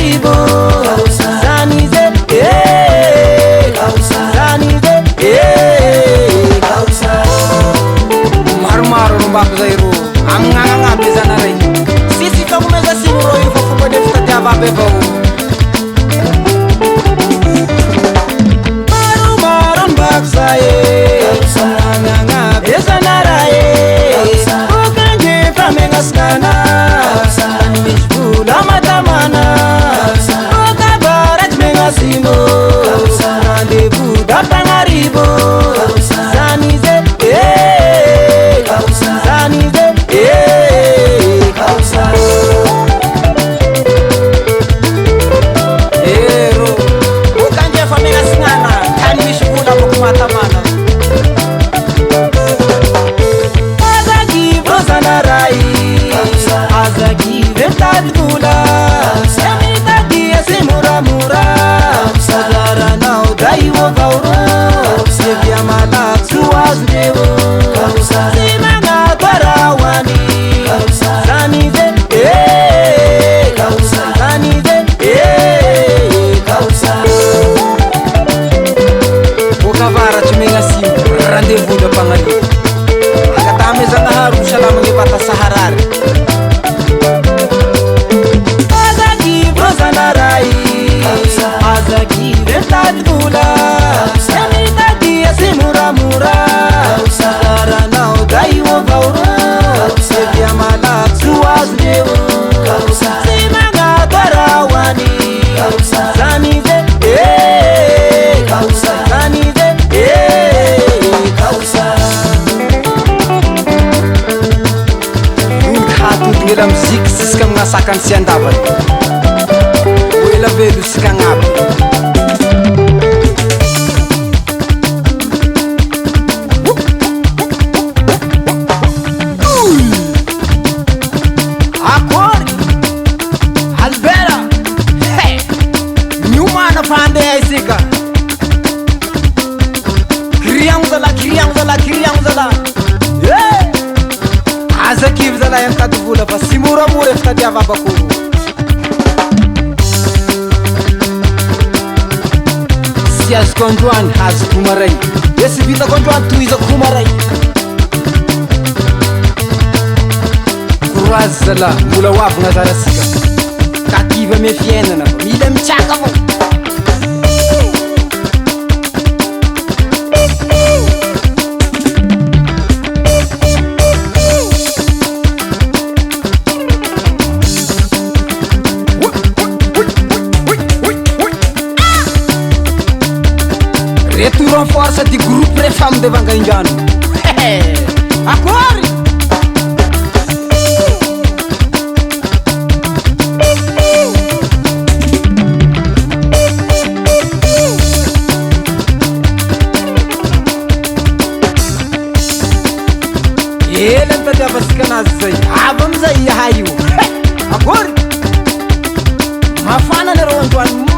mpagnarivo zanize zanize maromaro rombako zay ro amignagnagnaby zanaray sisy famomeza simoro io fa fomba nde fitadiava aby avao maromaro mbako zaye amignagnagnaby zanaraye okanje famengasikana misy vola matamana okabarady megnasimo rendez-vous da mpagnarivo zanize zanize ero okanje famengasikana kany misy vola boko matamana azagivo zanaray azagive mitady vola mitadia sy moramora sazaranao Daewoo vaoro sevia malaky so azondreo sy magnato arahoany zanize zanize okavaratry megnasimo rendez-vous da mpagnarivo akatame zanahary salamagny vata saharary azagivo zanaray azagive mitady vola mitadia sy moramora sazaranao Daewoo vaoro sevia malaky so azondreo sy magnato arahoany zanize zanize hatodiny ela muzika ziska aminasakany sy andavany oela velo sika agnaby akory albera miomana fa handeha isika kiriagno zala kiriagno zala kiriagno zala azakivy zala mitady vola fa sy moramora fitadiava abakoro sy azoko androany azoko maray e sy vitako androany tohizako maray courage zala mbola hoavagna zarasika kakivy ame fiainana fa mila mitsaka avao retour en force du groupe Refamo devanga indrano akory ela nitadiavasika anazy zay avy amizay iahay io akory mafana nareo androany